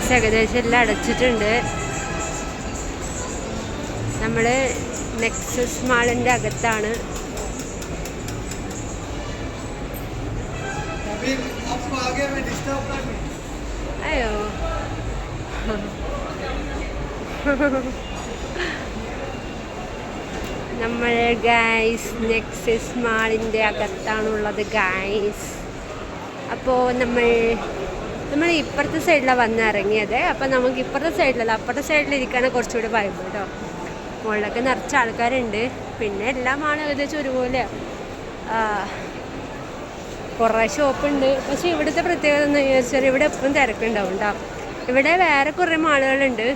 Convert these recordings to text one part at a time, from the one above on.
Guys ഏകദേശം എല്ലാം അടച്ചിട്ടുണ്ട്. നമ്മൾ നെക്സസ് മാളിൻ്റെ അകത്താണ്. അയ്യോ നമ്മൾ ഗൈസ് നെക്സസ് മാളിൻ്റെ അകത്താണുള്ളത് ഗൈസ്. അപ്പോൾ നമ്മൾ ഇപ്പുറത്തെ സൈഡിലാണ് വന്നിറങ്ങിയത്. അപ്പോൾ നമുക്ക് ഇപ്പുറത്തെ സൈഡിലല്ല അപ്പുറത്തെ സൈഡിലിരിക്കാണ് കുറച്ചുകൂടി വൈബ് കേട്ടോ. മുകളിലൊക്കെ നിറച്ച ആൾക്കാരുണ്ട്. പിന്നെ എല്ലാ മാളും ഏകദേശം ഒരുപോലെ. കുറേ ഷോപ്പുണ്ട്. പക്ഷേ ഇവിടുത്തെ പ്രത്യേകത എന്ന് ചോദിച്ചാൽ ഇവിടെ എപ്പോഴും തിരക്കുണ്ടാവും കേട്ടോ. ഇവിടെ വേറെ കുറേ മാളുകളുണ്ട്.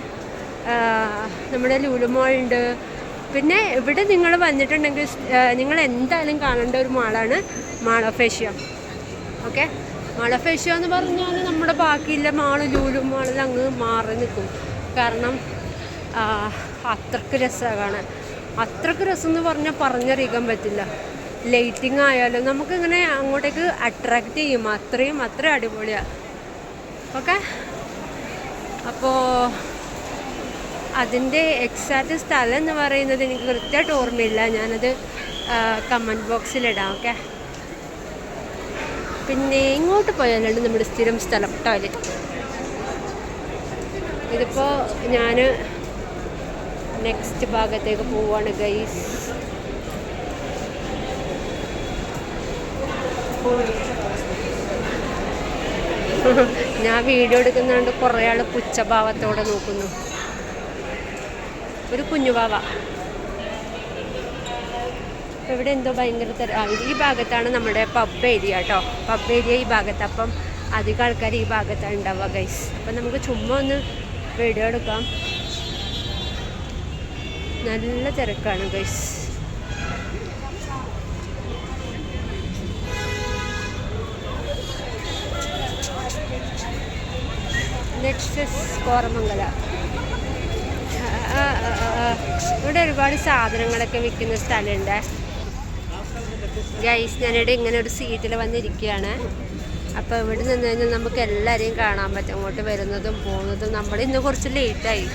നമ്മുടെ ലുലു മാളുണ്ട്. പിന്നെ ഇവിടെ നിങ്ങൾ വന്നിട്ടുണ്ടെങ്കിൽ നിങ്ങൾ എന്തായാലും കാണേണ്ട ഒരു മാളാണ് mall of Asia. Okay, mall of Asia എന്ന് പറഞ്ഞാൽ നമ്മുടെ ബാക്കിയുള്ള മാള് ലുലു മാളിൽ അങ്ങ് മാറി നിൽക്കും. കാരണം അത്രയ്ക്ക് രസമാണ് കാണാൻ. അത്രയ്ക്ക് രസം എന്ന് പറഞ്ഞാൽ പറഞ്ഞറിയിക്കാൻ പറ്റില്ല. ലൈറ്റിങ് ആയാലും നമുക്കിങ്ങനെ അങ്ങോട്ടേക്ക് അട്രാക്റ്റ് ചെയ്യും. അത്രയും അടിപൊളിയാണ്. ഓക്കെ, അപ്പോൾ അതിൻ്റെ എക്സാക്റ്റ് സ്ഥലം എന്ന് പറയുന്നത് എനിക്ക് കൃത്യമായിട്ട് ഓർമ്മയില്ല. ഞാനത് കമൻറ്റ് ബോക്സിലിടാം. ഓക്കെ, പിന്നെ ഇങ്ങോട്ട് പോയാലാണ് നമ്മുടെ സ്ഥിരം സ്ഥലം ടോയ്ലറ്റ്. ഇതിപ്പോൾ ഞാൻ നെക്സ്റ്റ് ഭാഗത്തേക്ക് പോവാണ് ഗൈസ്. ഞാൻ വീഡിയോ എടുക്കുന്നതുകൊണ്ട് കുറേ ആൾ പുച്ഛഭാവത്തോടെ നോക്കുന്നു. ഒരു കുഞ്ഞുവാവ ഇവിടെ എന്തോ ഭയങ്കര ഈ ഭാഗത്താണ് നമ്മുടെ പബ് ഏരിയ കേട്ടോ. പബ് ഏരിയ ഈ ഭാഗത്ത്. അപ്പം അധികം ആൾക്കാർ ഈ ഭാഗത്താണ് ഉണ്ടാവുക ഗൈസ്. അപ്പം നമുക്ക് ചുമ്മാ ഒന്ന് വീഡിയോ എടുക്കാം. നല്ല തിരക്കാണ് ഗൈസ്. നെക്സസ് കോരമംഗല. ഇവിടെ ഒരുപാട് സാധനങ്ങളൊക്കെ വിൽക്കുന്ന സ്ഥലമുണ്ട് ഗൈസ്. ഞാനിവിടെ ഇങ്ങനെ ഒരു സീറ്റിൽ വന്നിരിക്കുകയാണ്. അപ്പോൾ ഇവിടെ നിന്ന് കഴിഞ്ഞാൽ നമുക്ക് എല്ലാവരെയും കാണാൻ പറ്റും, അങ്ങോട്ട് വരുന്നതും പോകുന്നതും. നമ്മൾ ഇന്ന് കുറച്ച് ലേറ്റായി.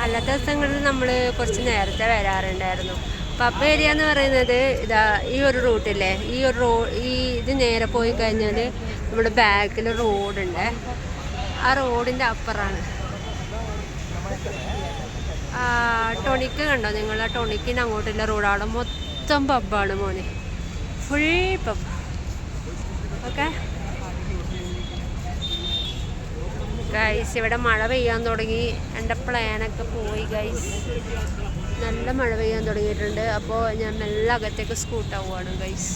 അല്ലാത്ത ദിവസങ്ങളിൽ നമ്മൾ കുറച്ച് നേരത്തെ വരാറുണ്ടായിരുന്നു. പബ് ഏരിയ എന്ന് പറയുന്നത് ഇതാ ഈ ഒരു റൂട്ടില്ലേ, ഇത് നേരെ പോയി കഴിഞ്ഞാൽ നമ്മുടെ ബാക്കിൽ റോഡുണ്ട്. ആ റോഡിൻ്റെ അപ്പുറമാണ് ടൊണിക്ക്. കണ്ടോ നിങ്ങൾ? ആ ടൊണിക്കിന് അങ്ങോട്ടുള്ള റോഡ്. അവിടെ മൊത്തം പബ്ബാണ് മോനെ, ഫുൾ പബ്. ഓക്കെ ഗൈസ്, ഇവിടെ മഴ പെയ്യാൻ തുടങ്ങി. എൻ്റെ പ്ലാനൊക്കെ പോയി ഗൈസ്. നല്ല മഴ പെയ്യാൻ തുടങ്ങിയിട്ടുണ്ട്. അപ്പോൾ ഞാൻ മെല്ലെ അകത്തേക്ക് സ്കൂട്ടാവുകയാണ് ഗൈസ്.